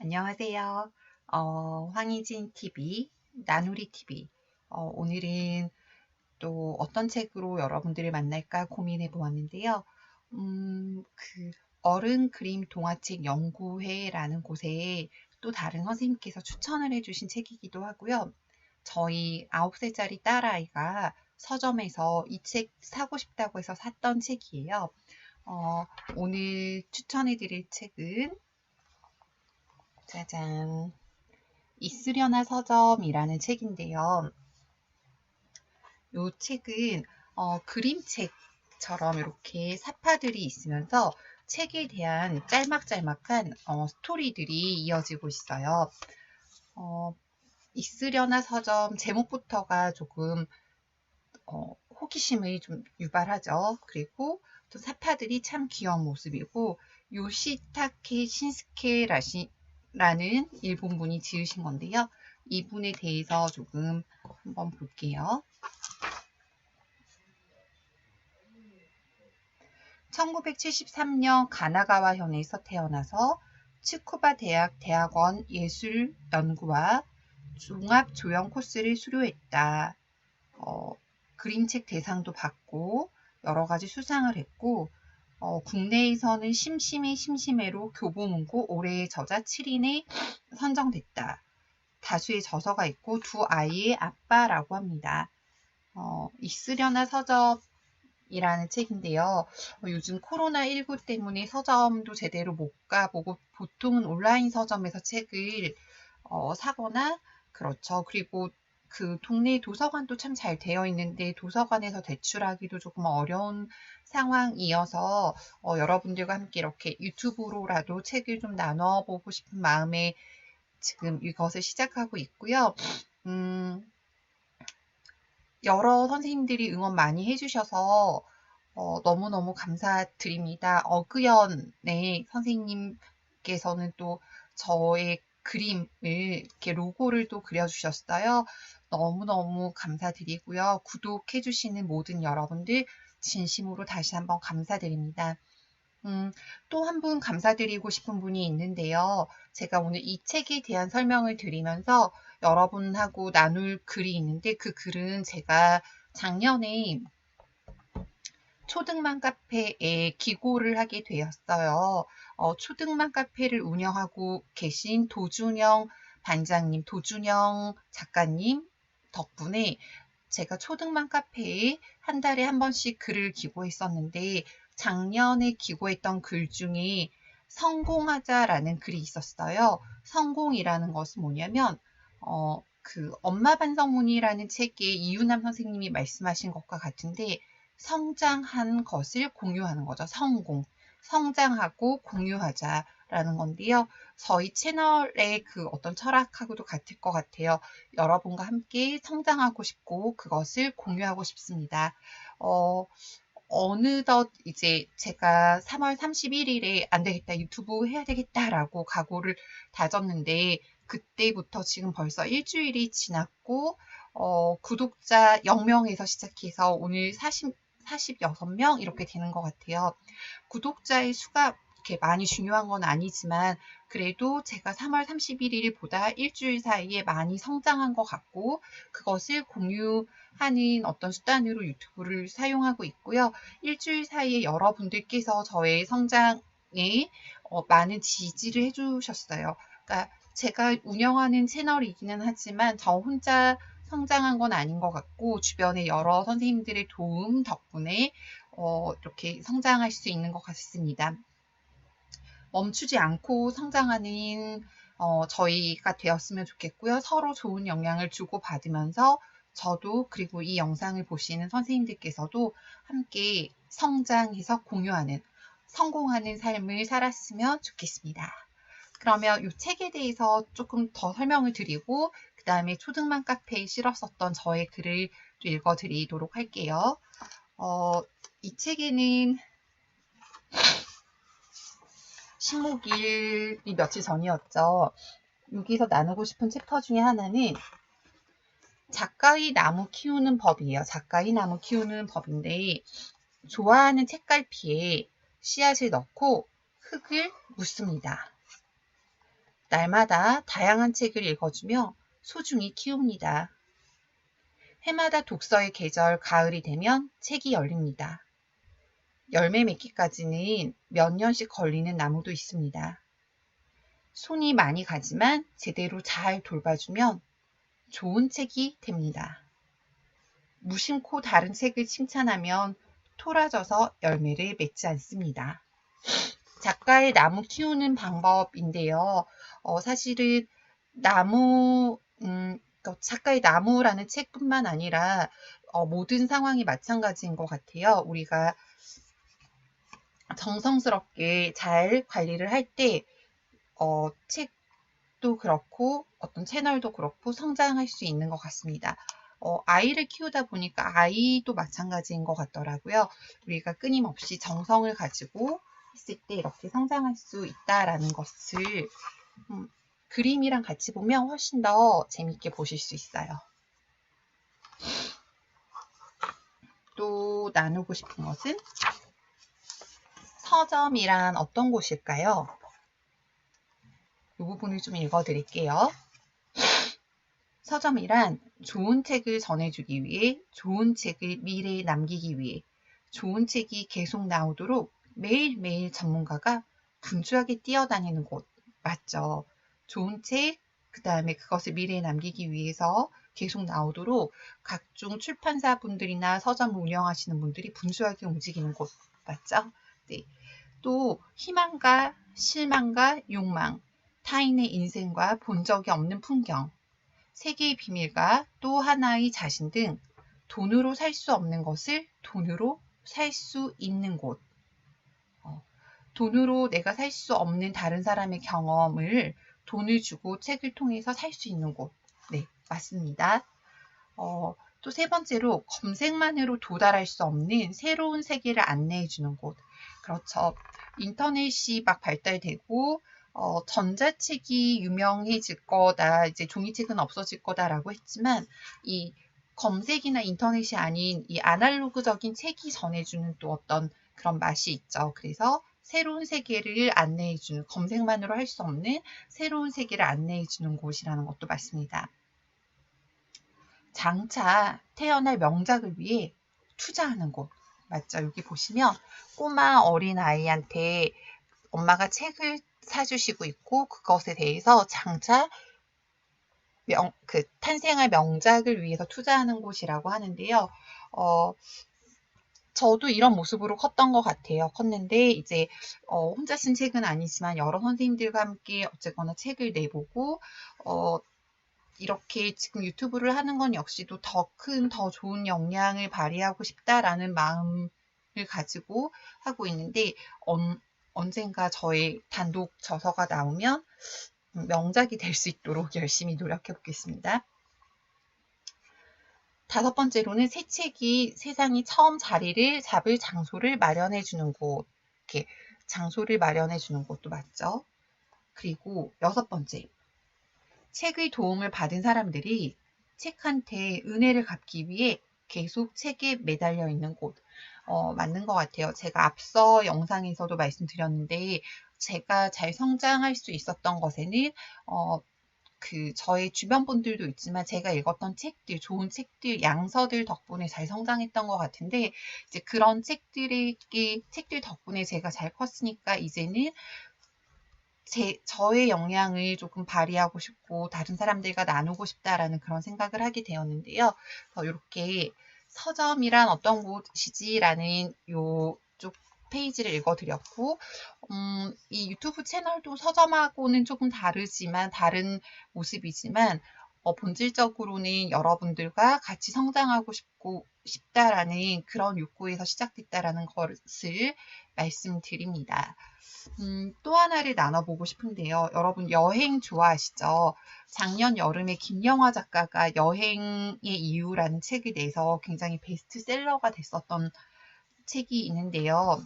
안녕하세요. 황희진 TV, 나누리 TV. 오늘은 또 어떤 책으로 여러분들을 만날까 고민해 보았는데요. 어른 그림 동화책 연구회라는 곳에 또 다른 선생님께서 추천을 해주신 책이기도 하고요. 저희 9살짜리 딸아이가 서점에서 이 책 사고 싶다고 해서 샀던 책이에요. 오늘 추천해 드릴 책은 짜잔. 있으려나 서점이라는 책인데요. 이 책은 그림책처럼 이렇게 사파들이 있으면서 책에 대한 짤막짤막한 스토리들이 이어지고 있어요. 있으려나 서점 제목부터가 조금 호기심을 좀 유발하죠. 그리고 또 사파들이 참 귀여운 모습이고 요시타케 신스케라는 일본 분이 지으신 건데요. 이분에 대해서 조금 한번 볼게요. 1973년 가나가와 현에서 태어나서 츠쿠바 대학 대학원 예술연구와 종합조형 코스를 수료했다. 그림책 대상도 받고 여러 가지 수상을 했고 국내에서는 심심해로 교보문고 올해의 저자 7인에 선정됐다. 다수의 저서가 있고 두 아이의 아빠라고 합니다. 있으려나 서점이라는 책인데요. 요즘 코로나19 때문에 서점도 제대로 못 가보고 보통은 온라인 서점에서 책을 사거나 그렇죠. 그리고 그 동네 도서관도 참 잘 되어 있는데 도서관에서 대출하기도 조금 어려운 상황이어서 여러분들과 함께 이렇게 유튜브로라도 책을 좀 나눠보고 싶은 마음에 지금 이것을 시작하고 있고요. 여러 선생님들이 응원 많이 해주셔서 너무너무 감사드립니다. 어그연의 선생님께서는 또 저의 그림을 이렇게 로고를 또 그려주셨어요. 너무너무 감사드리고요. 구독해주시는 모든 여러분들 진심으로 다시 한번 감사드립니다. 또 한 분 감사드리고 싶은 분이 있는데요. 제가 오늘 이 책에 대한 설명을 드리면서 여러분하고 나눌 글이 있는데 그 글은 제가 작년에 초등만 카페에 기고를 하게 되었어요. 초등만 카페를 운영하고 계신 도준영 반장님, 도준영 작가님 덕분에 제가 초등만 카페에 한 달에 한 번씩 글을 기고했었는데 작년에 기고했던 글 중에 성공하자라는 글이 있었어요. 성공이라는 것은 뭐냐면 그 엄마 반성문이라는 책에 이유남 선생님이 말씀하신 것과 같은데 성장한 것을 공유하는 거죠. 성공. 성장하고 공유하자라는 건데요. 저희 채널의 그 어떤 철학하고도 같을 것 같아요. 여러분과 함께 성장하고 싶고 그것을 공유하고 싶습니다. 어느덧 이제 제가 3월 31일에 안 되겠다, 유튜브 해야 되겠다라고 각오를 다졌는데 그때부터 지금 벌써 일주일이 지났고 구독자 0명에서 시작해서 오늘 46명 이렇게 되는 것 같아요. 구독자의 수가 이렇게 많이 중요한 건 아니지만 그래도 제가 3월 31일보다 일주일 사이에 많이 성장한 것 같고 그것을 공유하는 어떤 수단으로 유튜브를 사용하고 있고요. 일주일 사이에 여러분들께서 저의 성장에 많은 지지를 해주셨어요. 그러니까 제가 운영하는 채널이기는 하지만 저 혼자 성장한 건 아닌 것 같고 주변의 여러 선생님들의 도움 덕분에 이렇게 성장할 수 있는 것 같습니다. 멈추지 않고 성장하는 저희가 되었으면 좋겠고요. 서로 좋은 영향을 주고받으면서 저도 그리고 이 영상을 보시는 선생님들께서도 함께 성장해서 공유하는 성공하는 삶을 살았으면 좋겠습니다. 그러면 이 책에 대해서 조금 더 설명을 드리고 그 다음에 초등만 카페에 실었었던 저의 글을 읽어드리도록 할게요. 이 책에는 식목일이 며칠 전이었죠. 여기서 나누고 싶은 챕터 중에 하나는 작가의 나무 키우는 법이에요. 작가의 나무 키우는 법인데 좋아하는 책갈피에 씨앗을 넣고 흙을 묻습니다. 날마다 다양한 책을 읽어주며 소중히 키웁니다. 해마다 독서의 계절 가을이 되면 책이 열립니다. 열매 맺기까지는 몇 년씩 걸리는 나무도 있습니다. 손이 많이 가지만 제대로 잘 돌봐주면 좋은 책이 됩니다. 무심코 다른 책을 칭찬하면 토라져서 열매를 맺지 않습니다. 작가의 나무 키우는 방법인데요. 사실은 작가의 나무라는 책뿐만 아니라 모든 상황이 마찬가지인 것 같아요. 우리가 정성스럽게 잘 관리를 할 때 책도 그렇고 어떤 채널도 그렇고 성장할 수 있는 것 같습니다. 아이를 키우다 보니까 아이도 마찬가지인 것 같더라고요. 우리가 끊임없이 정성을 가지고 했을 때 이렇게 성장할 수 있다라는 것을 그림이랑 같이 보면 훨씬 더 재밌게 보실 수 있어요. 또 나누고 싶은 것은 서점이란 어떤 곳일까요? 이 부분을 좀 읽어드릴게요. 서점이란 좋은 책을 전해주기 위해, 좋은 책을 미래에 남기기 위해, 좋은 책이 계속 나오도록 매일매일 전문가가 분주하게 뛰어다니는 곳 맞죠? 좋은 책, 그 다음에 그것을 미래에 남기기 위해서 계속 나오도록 각종 출판사 분들이나 서점을 운영하시는 분들이 분주하게 움직이는 곳 맞죠? 네. 또 희망과 실망과 욕망, 타인의 인생과 본 적이 없는 풍경, 세계의 비밀과 또 하나의 자신 등 돈으로 살 수 없는 것을 돈으로 살 수 있는 곳. 돈으로 내가 살 수 없는 다른 사람의 경험을 돈을 주고 책을 통해서 살 수 있는 곳. 네, 맞습니다. 또 세 번째로 검색만으로 도달할 수 없는 새로운 세계를 안내해 주는 곳. 그렇죠. 인터넷이 막 발달되고 전자책이 유명해질 거다, 이제 종이책은 없어질 거다라고 했지만 이 검색이나 인터넷이 아닌 이 아날로그적인 책이 전해주는 또 어떤 그런 맛이 있죠. 그래서 새로운 세계를 안내해주는, 검색만으로 할 수 없는 새로운 세계를 안내해주는 곳이라는 것도 맞습니다. 장차 태어날 명작을 위해 투자하는 곳 맞죠? 여기 보시면 꼬마 어린아이한테 엄마가 책을 사주시고 있고 그것에 대해서 장차 탄생할 명작을 위해서 투자하는 곳이라고 하는데요. 저도 이런 모습으로 컸던 것 같아요. 컸는데 이제 혼자 쓴 책은 아니지만 여러 선생님들과 함께 어쨌거나 책을 내보고 이렇게 지금 유튜브를 하는 건 역시도 더 좋은 역량을 발휘하고 싶다라는 마음을 가지고 하고 있는데 언젠가 저의 단독 저서가 나오면 명작이 될 수 있도록 열심히 노력해 보겠습니다. 다섯 번째로는 새 책이 세상이 처음 자리를 잡을 장소를 마련해 주는 곳. 이렇게 장소를 마련해 주는 곳도 맞죠. 그리고 여섯 번째. 책의 도움을 받은 사람들이 책한테 은혜를 갚기 위해 계속 책에 매달려 있는 곳. 맞는 것 같아요. 제가 앞서 영상에서도 말씀드렸는데 제가 잘 성장할 수 있었던 것에는 저의 주변 분들도 있지만 제가 읽었던 책들, 좋은 책들, 양서들 덕분에 잘 성장했던 것 같은데 이제 그런 책들 덕분에 제가 잘 컸으니까 이제는 저의 역량을 조금 발휘하고 싶고 다른 사람들과 나누고 싶다라는 그런 생각을 하게 되었는데요. 이렇게 서점이란 어떤 곳이지라는 요쪽 페이지를 읽어드렸고 이 유튜브 채널도 서점하고는 조금 다른 모습이지만 본질적으로는 여러분들과 같이 성장하고 싶다라는 그런 욕구에서 시작됐다라는 것을 말씀드립니다. 또 하나를 나눠보고 싶은데요. 여러분 여행 좋아하시죠? 작년 여름에 김영하 작가가 여행의 이유라는 책을 내서 굉장히 베스트셀러가 됐었던 책이 있는데요.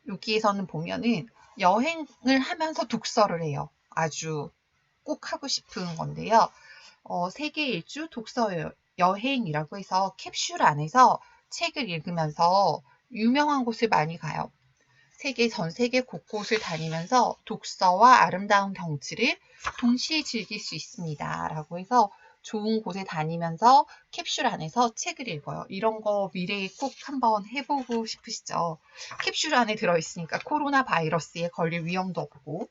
여기에서는 보면은 여행을 하면서 독서를 해요. 아주 꼭 하고 싶은 건데요. 세계 일주 독서 여행이라고 해서 캡슐 안에서 책을 읽으면서 유명한 곳을 많이 가요. 전 세계 곳곳을 다니면서 독서와 아름다운 경치를 동시에 즐길 수 있습니다. 라고 해서 좋은 곳에 다니면서 캡슐 안에서 책을 읽어요. 이런 거 미래에 꼭 한번 해보고 싶으시죠? 캡슐 안에 들어있으니까 코로나 바이러스에 걸릴 위험도 없고,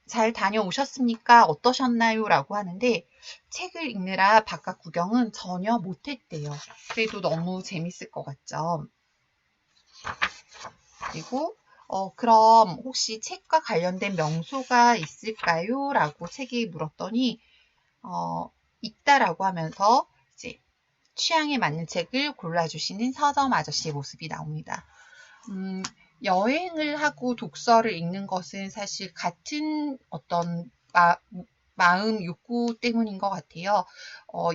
잘 다녀오셨습니까? 어떠셨나요? 라고 하는데 책을 읽느라 바깥 구경은 전혀 못했대요. 그래도 너무 재밌을 것 같죠? 그리고 그럼 혹시 책과 관련된 명소가 있을까요? 라고 책이 물었더니 있다라고 하면서 이제 취향에 맞는 책을 골라주시는 서점 아저씨의 모습이 나옵니다. 여행을 하고 독서를 읽는 것은 사실 같은 어떤 마음 욕구 때문인 것 같아요.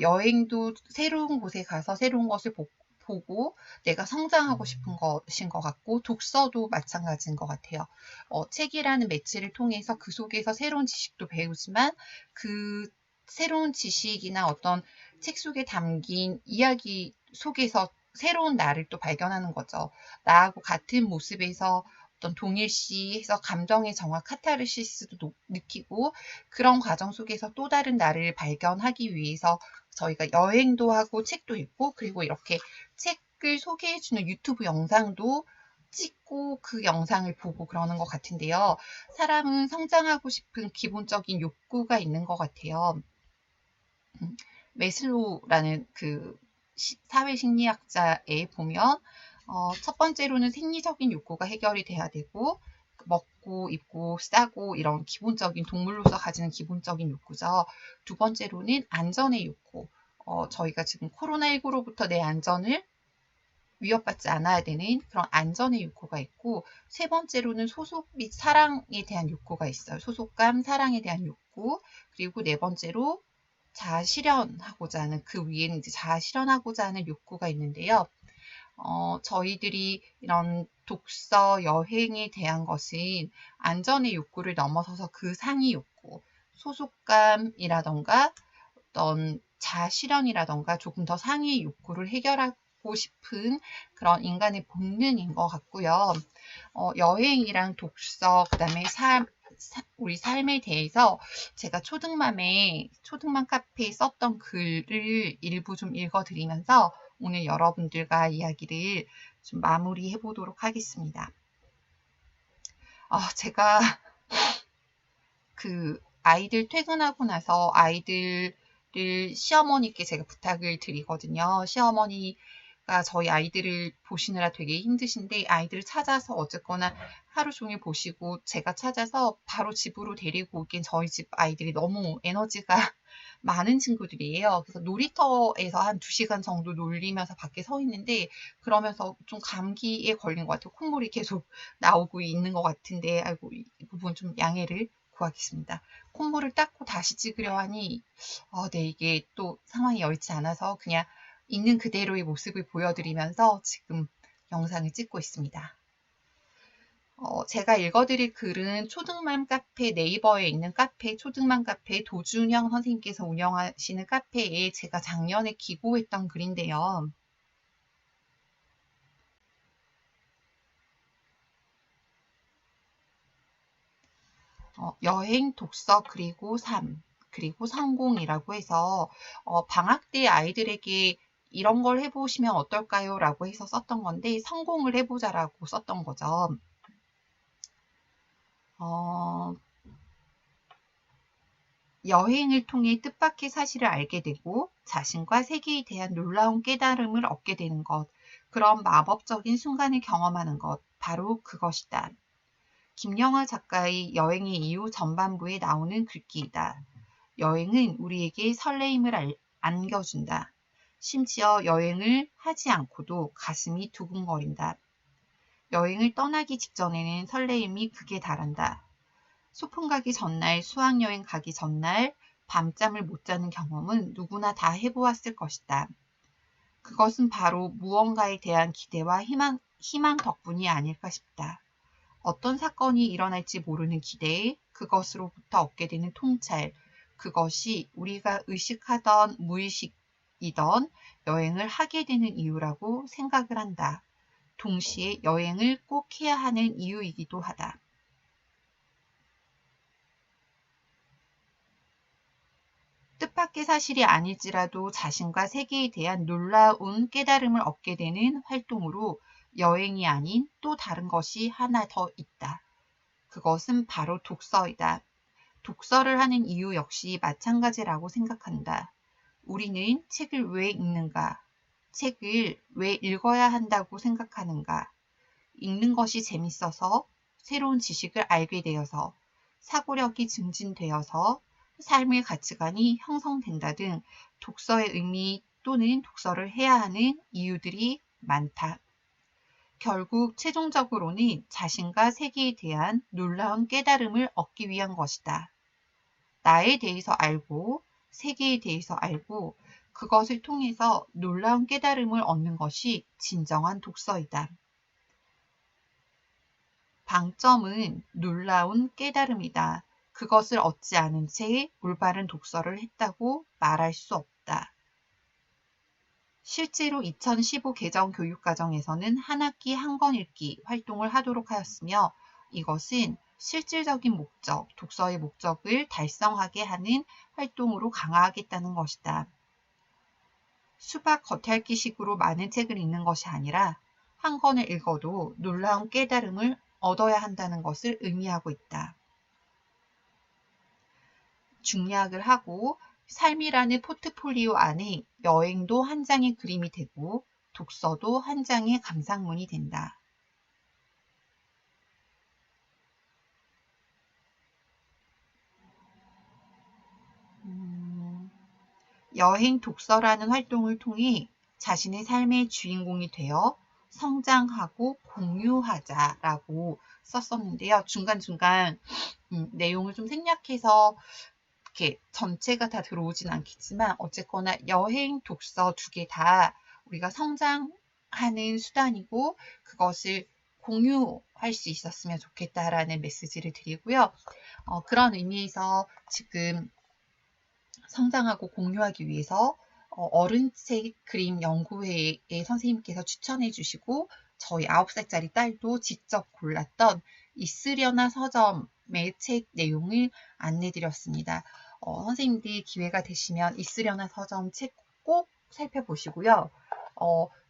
여행도 새로운 곳에 가서 새로운 것을 보고 내가 성장하고 싶은 것인 것 같고, 독서도 마찬가지인 것 같아요. 책이라는 매체를 통해서 그 속에서 새로운 지식도 배우지만 그 새로운 지식이나 어떤 책 속에 담긴 이야기 속에서 새로운 나를 또 발견하는 거죠. 나하고 같은 모습에서 어떤 동일시해서 감정의 정화 카타르시스도 느끼고, 그런 과정 속에서 또 다른 나를 발견하기 위해서 저희가 여행도 하고 책도 읽고, 그리고 이렇게 책을 소개해주는 유튜브 영상도 찍고 그 영상을 보고 그러는 것 같은데요. 사람은 성장하고 싶은 기본적인 욕구가 있는 것 같아요. 메슬로우라는 그 사회심리학자에 보면 첫 번째로는 생리적인 욕구가 해결이 돼야 되고, 먹고 입고 싸고 이런 기본적인 동물로서 가지는 기본적인 욕구죠. 두 번째로는 안전의 욕구. 저희가 지금 코로나19로부터 내 안전을 위협받지 않아야 되는 그런 안전의 욕구가 있고, 세 번째로는 소속 및 사랑에 대한 욕구가 있어요. 소속감, 사랑에 대한 욕구. 그리고 네 번째로 자아 실현하고자 하는, 그 위에는 이제 자아 실현하고자 하는 욕구가 있는데요. 저희들이 이런 독서, 여행에 대한 것은 안전의 욕구를 넘어서서 그 상위 욕구, 소속감이라던가 어떤 자아 실현이라던가 조금 더 상위 욕구를 해결하고 싶은 그런 인간의 본능인 것 같고요. 여행이랑 독서, 그 다음에 우리 삶에 대해서 제가 초등맘 카페에 썼던 글을 일부 좀 읽어드리면서 오늘 여러분들과 이야기를 좀 마무리해 보도록 하겠습니다. 제가 그 아이들 퇴근하고 나서 아이들을 시어머니께 제가 부탁을 드리거든요. 시어머니가 저희 아이들을 보시느라 되게 힘드신데, 아이들을 찾아서 어쨌거나 하루 종일 보시고 제가 찾아서 바로 집으로 데리고 오기엔 저희 집 아이들이 너무 에너지가 많은 친구들이에요. 그래서 놀이터에서 한 2시간 정도 놀리면서 밖에 서 있는데, 그러면서 좀 감기에 걸린 것 같아요. 콧물이 계속 나오고 있는 것 같은데, 아이고, 이 부분 좀 양해를 구하겠습니다. 콧물을 닦고 다시 찍으려 하니 네, 이게 또 상황이 여의치 않아서 그냥 있는 그대로의 모습을 보여드리면서 지금 영상을 찍고 있습니다. 제가 읽어드릴 글은 초등맘 카페, 네이버에 있는 카페, 초등맘 카페 도준영 선생님께서 운영하시는 카페에 제가 작년에 기고했던 글인데요. 여행, 독서, 그리고 삶, 그리고 성공이라고 해서 방학 때 아이들에게 이런 걸 해보시면 어떨까요? 라고 해서 썼던 건데, 성공을 해보자라고 썼던 거죠. 여행을 통해 뜻밖의 사실을 알게 되고 자신과 세계에 대한 놀라운 깨달음을 얻게 되는 것, 그런 마법적인 순간을 경험하는 것, 바로 그것이다. 김영하 작가의 여행의 이유 전반부에 나오는 글귀이다. 여행은 우리에게 설레임을 안겨준다. 심지어 여행을 하지 않고도 가슴이 두근거린다. 여행을 떠나기 직전에는 설레임이 극에 달한다. 소풍 가기 전날, 수학여행 가기 전날 밤잠을 못 자는 경험은 누구나 다 해보았을 것이다. 그것은 바로 무언가에 대한 기대와 희망 덕분이 아닐까 싶다. 어떤 사건이 일어날지 모르는 기대에 그것으로부터 얻게 되는 통찰, 그것이 우리가 의식하던 무의식이던 여행을 하게 되는 이유라고 생각을 한다. 동시에 여행을 꼭 해야 하는 이유이기도 하다. 뜻밖의 사실이 아닐지라도 자신과 세계에 대한 놀라운 깨달음을 얻게 되는 활동으로 여행이 아닌 또 다른 것이 하나 더 있다. 그것은 바로 독서이다. 독서를 하는 이유 역시 마찬가지라고 생각한다. 우리는 책을 왜 읽는가? 책을 왜 읽어야 한다고 생각하는가? 읽는 것이 재밌어서, 새로운 지식을 알게 되어서, 사고력이 증진되어서, 삶의 가치관이 형성된다 등 독서의 의미 또는 독서를 해야 하는 이유들이 많다. 결국 최종적으로는 자신과 세계에 대한 놀라운 깨달음을 얻기 위한 것이다. 나에 대해서 알고, 세계에 대해서 알고, 그것을 통해서 놀라운 깨달음을 얻는 것이 진정한 독서이다. 방점은 놀라운 깨달음이다. 그것을 얻지 않은 채 올바른 독서를 했다고 말할 수 없다. 실제로 2015 개정 교육과정에서는 한 학기 한 권 읽기 활동을 하도록 하였으며 이것은 실질적인 목적, 독서의 목적을 달성하게 하는 활동으로 강화하겠다는 것이다. 수박 겉핥기식으로 많은 책을 읽는 것이 아니라 한 권을 읽어도 놀라운 깨달음을 얻어야 한다는 것을 의미하고 있다. 중략을 하고 삶이라는 포트폴리오 안에 여행도 한 장의 그림이 되고 독서도 한 장의 감상문이 된다. 여행 독서라는 활동을 통해 자신의 삶의 주인공이 되어 성장하고 공유하자라고 썼었는데요. 중간중간 내용을 좀 생략해서 이렇게 전체가 다 들어오진 않겠지만 어쨌거나 여행, 독서 두 개 다 우리가 성장하는 수단이고 그것을 공유할 수 있었으면 좋겠다라는 메시지를 드리고요. 그런 의미에서 지금 성장하고 공유하기 위해서 어른책 그림 연구회의 선생님께서 추천해 주시고 저희 9살짜리 딸도 직접 골랐던 있으려나 서점의 책 내용을 안내드렸습니다. 선생님들 기회가 되시면 있으려나 서점 책 꼭 살펴보시고요.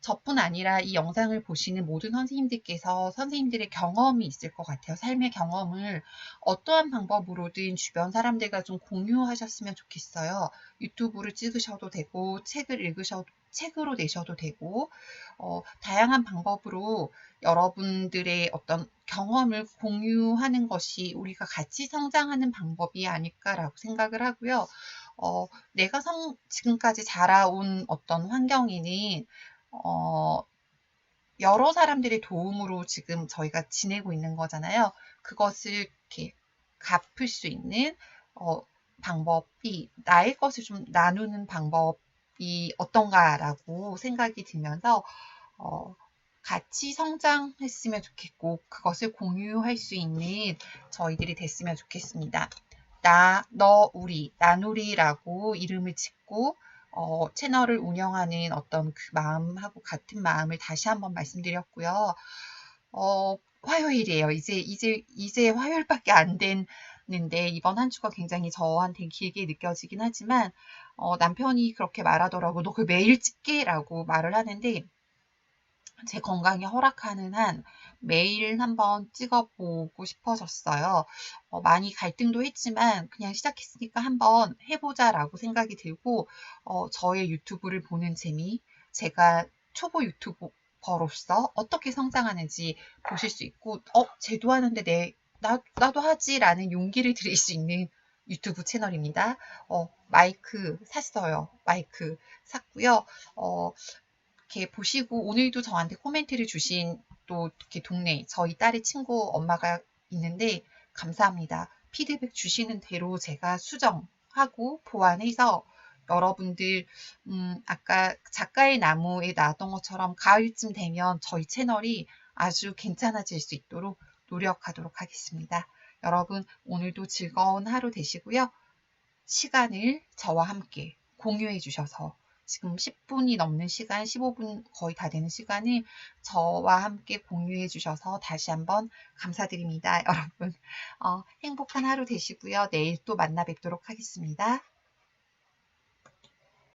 저뿐 아니라 이 영상을 보시는 모든 선생님들께서 선생님들의 경험이 있을 것 같아요. 삶의 경험을 어떠한 방법으로든 주변 사람들과 좀 공유하셨으면 좋겠어요. 유튜브를 찍으셔도 되고 책으로 내셔도 되고 다양한 방법으로 여러분들의 어떤 경험을 공유하는 것이 우리가 같이 성장하는 방법이 아닐까라고 생각을 하고요. 내가 지금까지 자라온 어떤 환경에는 여러 사람들의 도움으로 지금 저희가 지내고 있는 거잖아요. 그것을 이렇게 갚을 수 있는 방법이 나의 것을 좀 나누는 방법이 어떤가라고 생각이 들면서 같이 성장했으면 좋겠고 그것을 공유할 수 있는 저희들이 됐으면 좋겠습니다. 나, 너, 우리, 나누리라고 이름을 짓고 채널을 운영하는 어떤 그 마음하고 같은 마음을 다시 한번 말씀드렸고요. 화요일이에요. 이제 화요일밖에 안 됐는데 이번 한 주가 굉장히 저한테 길게 느껴지긴 하지만 남편이 그렇게 말하더라고. 너 그 매일 찍게? 라고 말을 하는데 제 건강이 허락하는 한 매일 한번 찍어보고 싶어졌어요. 많이 갈등도 했지만 그냥 시작했으니까 한번 해보자라고 생각이 들고 저의 유튜브를 보는 재미, 제가 초보 유튜버로서 어떻게 성장하는지 보실 수 있고 쟤도 하는데 나도 하지라는 용기를 드릴 수 있는 유튜브 채널입니다. 마이크 샀어요. 마이크 샀고요. 이렇게 보시고 오늘도 저한테 코멘트를 주신 또 이렇게 동네 저희 딸의 친구 엄마가 있는데 감사합니다. 피드백 주시는 대로 제가 수정하고 보완해서 여러분들 아까 작가의 나무에 나왔던 것처럼 가을쯤 되면 저희 채널이 아주 괜찮아질 수 있도록 노력하도록 하겠습니다. 여러분 오늘도 즐거운 하루 되시고요. 시간을 저와 함께 공유해 주셔서 지금 10분이 넘는 시간, 15분 거의 다 되는 시간을 저와 함께 공유해 주셔서 다시 한번 감사드립니다. 여러분, 행복한 하루 되시고요. 내일 또 만나 뵙도록 하겠습니다.